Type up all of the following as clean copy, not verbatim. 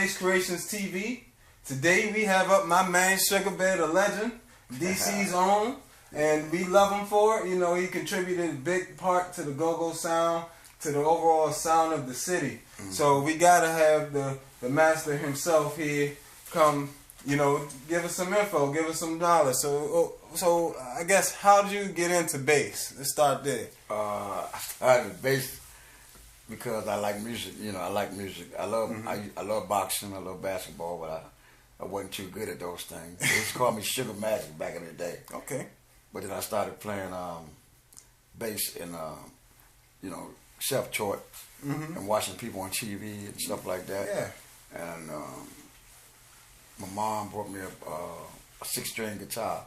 Bass Creations TV. Today we have up my man Suga Bear, the legend, DC's own, and we love him for it. You know, he contributed a big part to the go-go sound, to the overall sound of the city. So we gotta have the master himself here come, you know, give us some info, give us some knowledge. So I guess, how did you get into bass? Let's start there. I had bass because I like music. You know, I like music. I love I love boxing. I love basketball, but I wasn't too good at those things. They used to call me Sugar Magic back in the day. Okay. But then I started playing bass and you know, self-taught and watching people on TV and stuff like that. Yeah. And my mom brought me a 6-string guitar,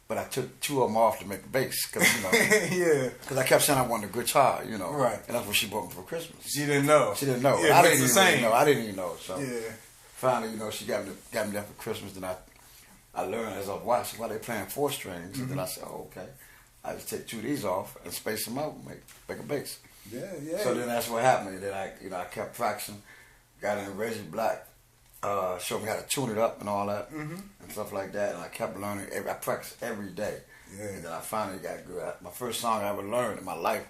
but I took 2 of them off to make the bass, cause you know, yeah, because I kept saying I wanted a guitar, you know, right, and that's what she bought me for Christmas. She didn't know. She didn't know. Yeah, I didn't even really know. I didn't even know. So yeah, finally, you know, she got me that for Christmas. Then I learned as I was watching while they playing 4 strings, and then I said, oh, okay, I just take 2 of these off and space them out, and make a bass. Yeah, yeah. So then that's what happened. And then I kept practicing, got in Reggie Black. Showed me how to tune it up and all that and stuff like that, and I kept learning. I practiced every day, and then I finally got good. My first song I ever learned in my life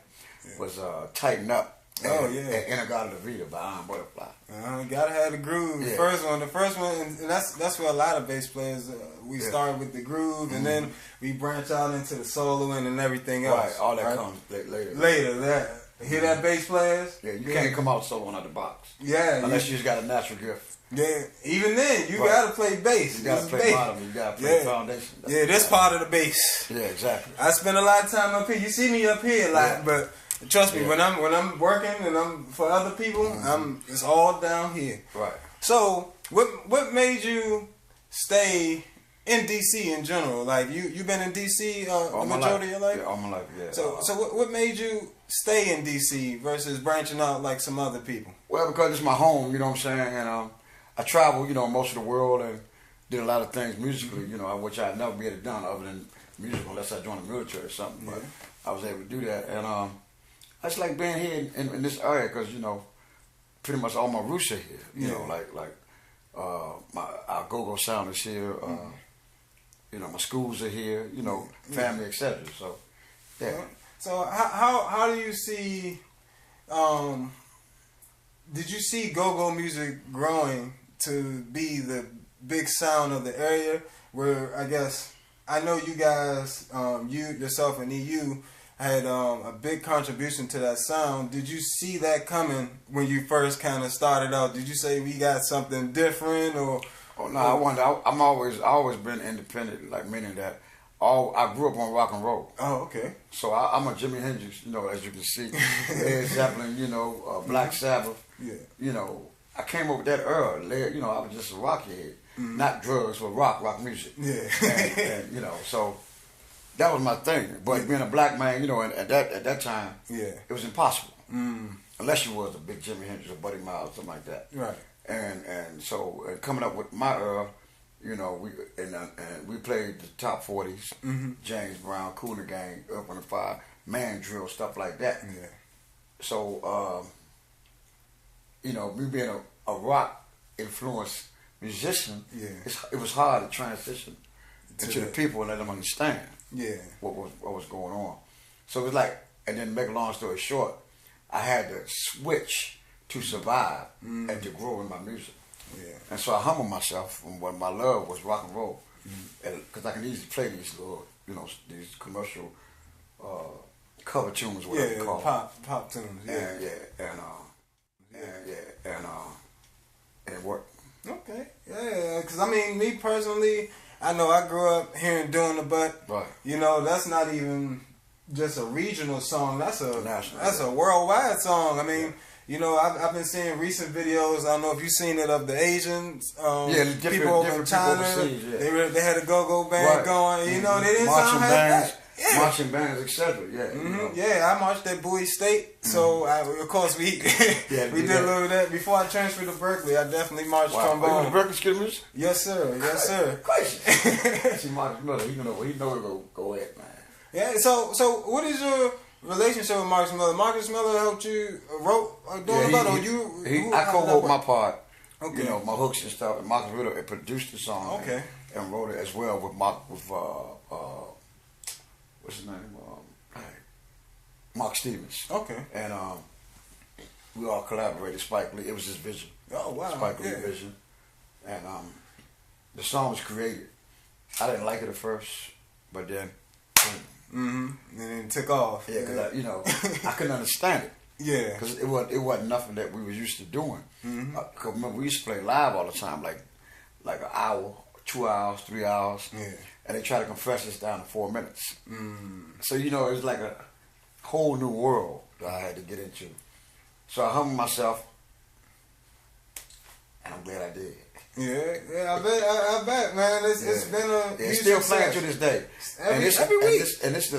was "Tighten Up." Oh yeah, and "Inagata La Vida" by Iron Butterfly. Gotta have the groove. Yeah. The first one, and that's where a lot of bass players we start with the groove, and then we branch out into the soloing and everything else. Right, all that comes later. Later, hear that bass players? Yeah, you can't come out soloing out the box. Yeah, unless you just got a natural gift. Yeah, even then, you gotta play bass. You gotta play bottom, you gotta play foundation. That's part of the bass. Yeah, exactly. I spend a lot of time up here. You see me up here a lot, but trust me, when I'm working and I'm for other people, it's all down here. Right. So, what made you stay in DC in general? Like you been in DC the majority of your life? Yeah, all my life. Yeah. So what made you stay in DC versus branching out like some other people? Well, because it's my home. You know what I'm saying, and I travel, you know, most of the world and did a lot of things musically, you know, which I'd never be able to do other than musical unless I joined the military or something. But I was able to do that, and I just like being here in this area because, you know, pretty much all my roots are here. You know, like our go-go sound is here. You know, my schools are here. You know, family, etc. So, yeah. So how do you see? Did you see go-go music growing to be the big sound of the area? Where I guess I know you guys, you yourself and EU had a big contribution to that sound. Did you see that coming when you first kind of started out? Did you say we got something different or? Oh no, I wonder. I always been independent, like meaning that I grew up on rock and roll. Oh, okay. So I'm a Jimi Hendrix, you know, as you can see, Led Zeppelin, you know, Black Sabbath. Yeah. You know, I came up with that early. You know, I was just a rockhead, not drugs, but rock music. Yeah. and you know, so that was my thing. But being a black man, you know, at that time, it was impossible. Unless you was a big Jimi Hendrix or Buddy Miles, something like that. Right. And so coming up with my you know, we played the top 40s, James Brown, Kool and the Gang, Up on the Fire, Man Drill, stuff like that. Yeah. So you know, me being a rock influenced musician, it was hard to transition to the people and let them understand what was going on. So it was like, and then to make a long story short, I had to switch to survive and to grow in my music. Yeah. And so I humbled myself from what my love was rock and roll, because I can easily play these little, you know, these commercial cover tunes, whatever you call pop tunes. And it worked. Okay, because I mean, me personally, I know I grew up hearing "Doin The Butt." Right. You know, that's not even just a regional song. That's a national. That's a worldwide song. I mean. You know, I've been seeing recent videos. I don't know if you've seen it of the Asians, people over in China. They had a go-go band going. You know, they didn't sound like that. Marching bands, etc. Yeah, you know. Yeah. I marched at Bowie State, so of course we did a little of that. Before I transferred to Berkeley, I definitely marched trombone. You went to Berkeley School of Music? Yes, sir. Yes, sir. Crazy. See, Marcus Miller, he know to go ahead, man. Yeah. So what is your relationship with Marcus Miller? Marcus Miller helped you wrote Doin The Butt, or you? I co-wrote my part You know, my hooks and stuff. And Marcus Riddle produced the song. Okay. And wrote it as well with what's his name? Mark Stevens. Okay. And we all collaborated. Spike Lee. It was his vision. Oh wow. Spike Lee vision. And the song was created. I didn't like it at first, but then. And then it took off. Yeah, because you know, I couldn't understand it. Yeah. Because it wasn't nothing that we was used to doing. Cause remember, we used to play live all the time, like an hour, 2 hours, 3 hours. Yeah. And they try to compress us down to 4 minutes. So, you know, it was like a whole new world that I had to get into. So I humbled myself, and I'm glad I did. Yeah, I bet, man. It's been a it's still playing to this day. Every week. And this is the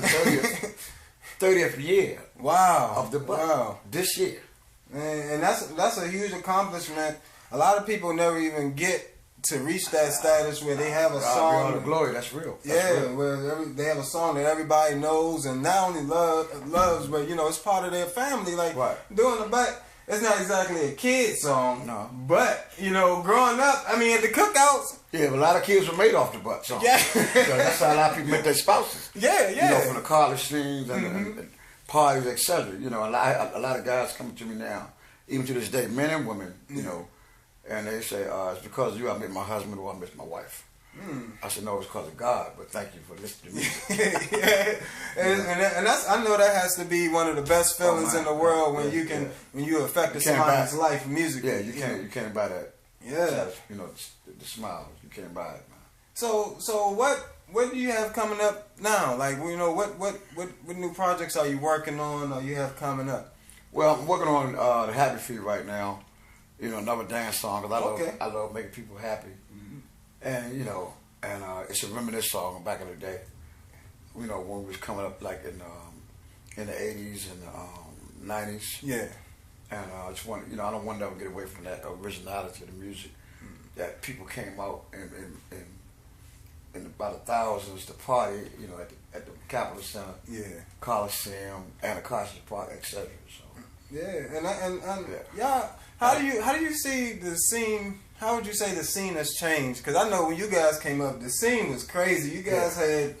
30th year. Wow. Of the Butt. Wow. This year. And that's a huge accomplishment. A lot of people never even get to reach that status where they have a song. All the glory, that's real. That's real. Where they have a song that everybody knows and not only loves, but you know it's part of their family. Like Doin The Butt, it's not exactly a kid song, no. But you know, growing up, I mean, at the cookouts. Yeah, but a lot of kids were made off the Butt song. Yeah, so that's how a lot of people met their spouses. Yeah. You know, from the college scenes and parties, etc. You know, a lot of guys come to me now, even to this day, men and women. You know. And they say, it's because of you I met my husband or I met my wife. I said, no, it's because of God, but thank you for listening to me. And that's, I know that has to be one of the best feelings in the world when you can, when you affect somebody's life musically. Yeah, you can't buy that. Yeah. You know, the smiles, you can't buy it, man. So what do you have coming up now? Like, you know, what new projects are you working on or you have coming up? Well, I'm working on the Happy Feet right now. You know, another dance song because I love making people happy, and you know, and it's a reminisce song back in the day. You know, when we was coming up like in the '80s and the '90s. Yeah. And I just want, you know, I don't want to ever get away from that originality of the music that people came out in by the thousands to party. You know, at the Capitol Center, Coliseum, Anacostia Park, etc. So. Yeah, and y'all. How do you see the scene? How would you say the scene has changed? Because I know when you guys came up, the scene was crazy. You guys had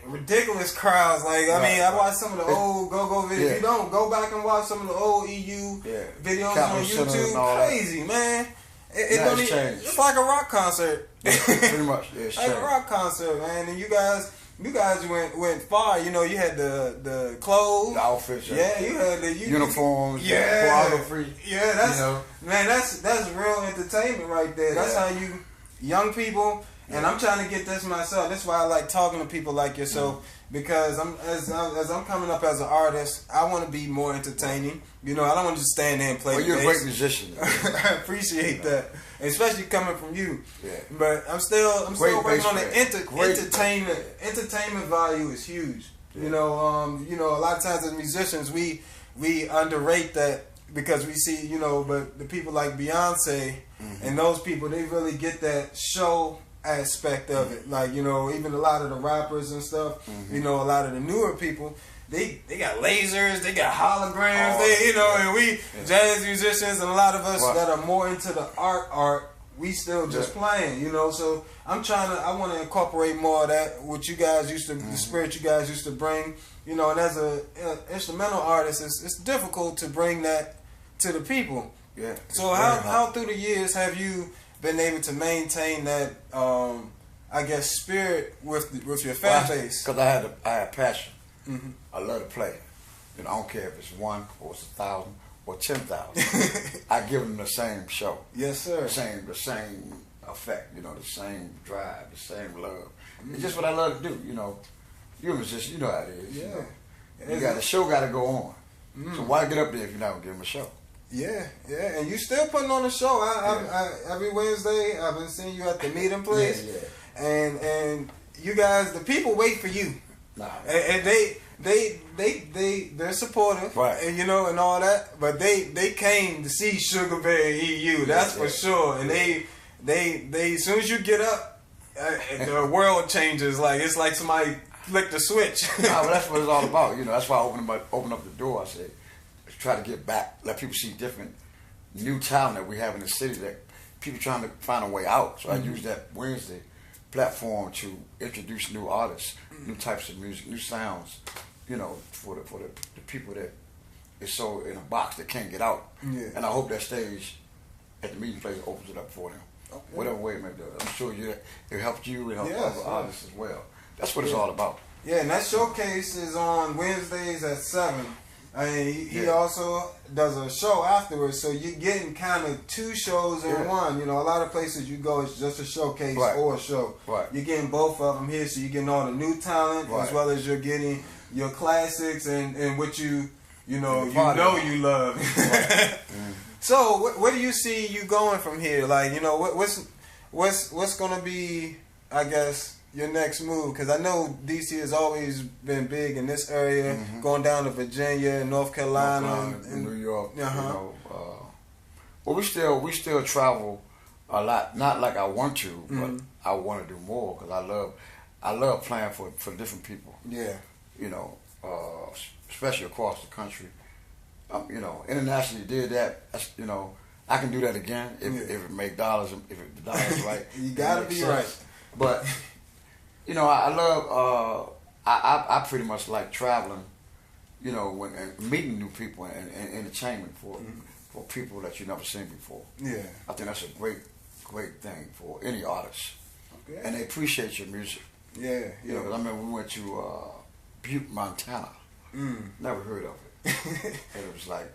ridiculous crowds. Like I mean, I watched some of the old go-go videos. If you don't, go back and watch some of the old EU videos on YouTube. Crazy, man. It don't even, it's like a rock concert. Pretty much, it's like a rock concert, man. And you guys went far. You know, you had the clothes, the outfits, you had the uniforms, choreography. Yeah, that's man, that's real entertainment right there. That's how you young people. And I'm trying to get this myself. That's why I like talking to people like yourself because as I'm coming up as an artist, I want to be more entertaining. You know, I don't want to just stand there and play. Well, you're a great musician. I appreciate that, especially coming from you. Yeah. But I'm still working on the entertainment. Entertainment value is huge. Yeah. You know, a lot of times as musicians, we underrate that because we see, you know, but the people like Beyonce and those people, they really get that show aspect of it. Like, you know, even a lot of the rappers and stuff, you know, a lot of the newer people, they got lasers, they got holograms, and we jazz musicians and a lot of us that are more into the art, we still just playing, you know. So I want to incorporate more of that, what you guys used to, the spirit you guys used to bring, you know. And as a instrumental artist, it's difficult to bring that to the people. Yeah. So how through the years have you been able to maintain that, I guess, spirit with your fan base? Because I had passion. I love to play. You know, I don't care if it's 1 or it's 1,000 or 10,000. I give them the same show. Yes, sir. The same effect. You know, the same drive, the same love. It's just what I love to do. You know, you're a musician. You know how it is. Yeah. You know? The show got to go on. So why get up there if you're not gonna give them a show? Yeah, and you still putting on a show. I every Wednesday I've been seeing you at the meeting place, and you guys, the people wait for you, and they're supportive, right? And you know, and all that, but they came to see Suga Bear EU, that's for sure, and they as soon as you get up, the world changes. Like it's like somebody flicked the switch. Well, that's what it's all about. You know, that's why I open up the door. I say, try to get back, let people see different new talent that we have in the city that people trying to find a way out. So I use that Wednesday platform to introduce new artists, new types of music, new sounds, you know, for the people that is so in a box that can't get out. Yeah. And I hope that stage at the meeting place opens it up for them. Okay. Whatever way it may do. I'm sure it helped you and helped other artists as well. That's what it's all about. Yeah, and that showcase is on Wednesdays at 7. I mean, he also does a show afterwards, so you're getting kind of 2 shows in one. You know, a lot of places you go, it's just a showcase or a show. Right. You're getting both of them here, so you're getting all the new talent as well as you're getting your classics and what you love. Right. So, where do you see you going from here? Like, you know, what's gonna be, I guess, your next move? Because I know DC has always been big in this area, going down to Virginia, North Carolina, and New York. You know, well, we still travel a lot. Not like I want to, but I want to do more because I love playing for different people. Yeah, you know, especially across the country. You know, internationally did that. You know, I can do that again if it make dollars. If the dollars right, you gotta be right. But you know, I love. I pretty much like traveling. You know, and meeting new people and entertainment for people that you never seen before. Yeah, I think that's a great thing for any artist. Okay. And they appreciate your music. Yeah, you know, 'cause I remember we went to Butte, Montana. Never heard of it. And it was like,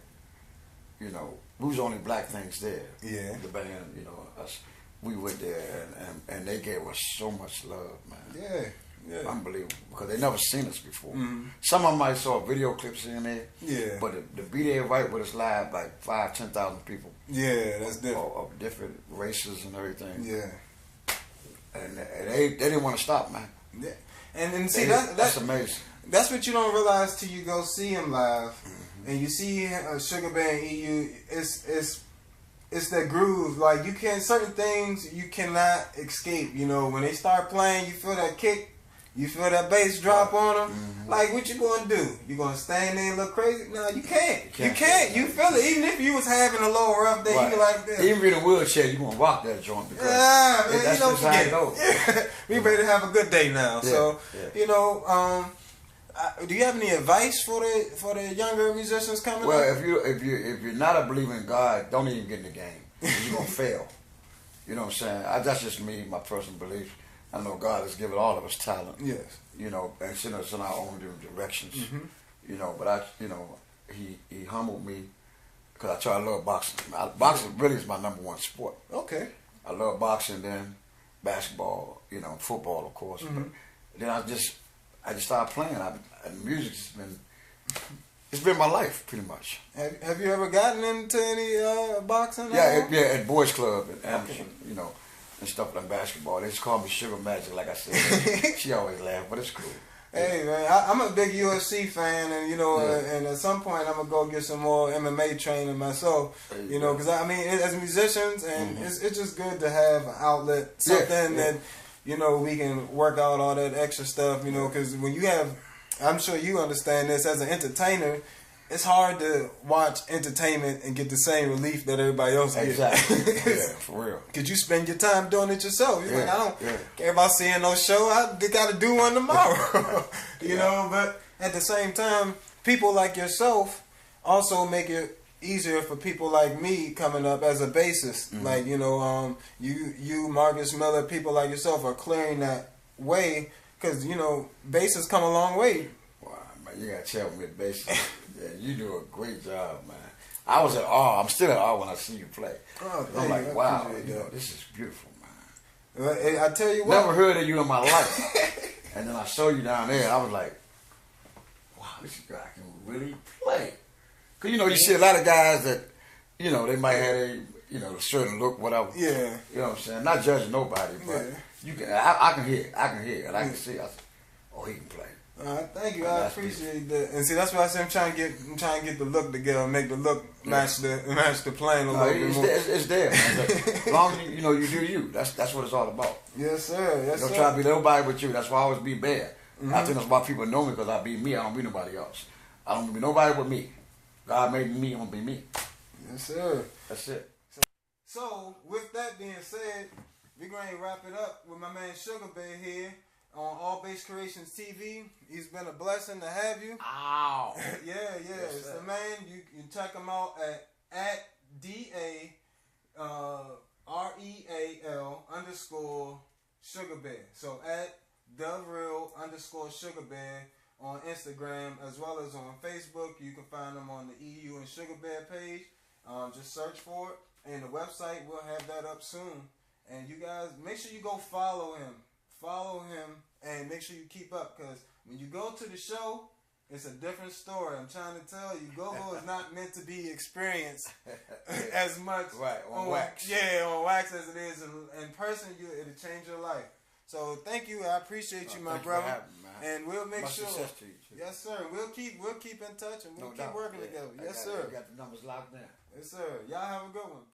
you know, we was the only black things there. Yeah. The band, you know, us, we went there and they gave us so much love, man. Yeah. Yeah. Unbelievable. Because they never seen us before. Some of them might saw video clips in there. Yeah. But to be there right with us live, like 5,000-10,000 people. Yeah, that's different. Of different races and everything. Yeah. And they didn't want to stop, man. Yeah. And see, that's amazing. That's what you don't realize till you go see him live, and you see Suga Bear EU. It's that groove. Like you can't, certain things you cannot escape. You know, when they start playing, you feel that kick, you feel that bass drop on them. Like what you gonna do? You gonna stand there and look crazy? No, you can't. You can't. You feel it. Even if you was having a little rough day, you like this. Even in a wheelchair, you gonna rock that joint because man, that's just how it goes. We ready to have a good day now. So you know. Do you have any advice for the younger musicians coming up? Well, if you're not a believer in God, don't even get in the game. You're gonna fail. You know what I'm saying? That's just me, my personal belief. I know God has given all of us talent. Yes. You know, and sent us in our own different directions. You know, but He humbled me because I love boxing. Boxing really is my #1 sport. Okay. I love boxing, then basketball, you know, football, of course. But then I just started playing. And music's been my life pretty much. Have you ever gotten into any boxing? Yeah, at Boys Club and you know, and stuff like basketball. They just call me Sugar Magic, like I said. She always laugh, but it's cool. Hey man, I'm a big UFC fan, and you know, and at some point I'm gonna go get some more MMA training myself. You know, because I mean, as musicians, and it's just good to have an outlet, something that. You know, we can work out all that extra stuff, you know, because when you have, I'm sure you understand this, as an entertainer, it's hard to watch entertainment and get the same relief that everybody else gets. Exactly. Yeah, for real. Because you spend your time doing it yourself. You're like, I don't care about seeing no show. I got to do one tomorrow. You know, but at the same time, people like yourself also make it easier for people like me coming up as a bassist. Like, you know, you, Marcus Miller, people like yourself are clearing that way because, you know, bassists come a long way. Wow, man, you got to tell me the bassist. Yeah, you do a great job, man. I was at awe. I'm still at awe when I see you play. Oh, I'm like, wow, you know, this is beautiful, man. I tell you what. Never heard of you in my life. And then I saw you down there and I was like, wow, this guy can really play. Cause you know, you see a lot of guys that, you know, they might have a certain look, whatever. Yeah. You know what I'm saying? Not judging nobody, but you can. I can hear. I can see. Oh, he can play. Thank you. I appreciate that. And see, that's why I said I'm trying to get the look together, make the look match the playing a little bit more. It's there, man. As long as you know you do you. That's what it's all about. Yes, sir. Yes, sir. Don't try to be nobody but you. That's why I always be Bear. I think that's why people know me because I be me. I don't be nobody else. I don't be nobody but me. God made me, I'm gonna be me. Yes, sir. That's it. So, with that being said, we're going to wrap it up with my man Suga Bear here on All Bass Creations TV. He's been a blessing to have you. Ow. Yeah. Yes, it's the man. You can check him out at DAREAL_Suga Bear. So at @TheReal_Suga Bear on Instagram as well as on Facebook. You can find him on the EU and Suga Bear page. Just search for it. And the website, we'll have that up soon. And you guys, make sure you go follow him. Follow him and make sure you keep up. Because when you go to the show, it's a different story. I'm trying to tell you, go-go is not meant to be experienced as much on wax. Yeah, on wax as it is in person. It'll change your life. So thank you. I appreciate you, my brother. Having me, man. And we'll make sure. Success to you, Yes, sir. We'll keep in touch and we'll keep working together. Yes, I sir. got the numbers locked down. Yes, sir. Y'all have a good one.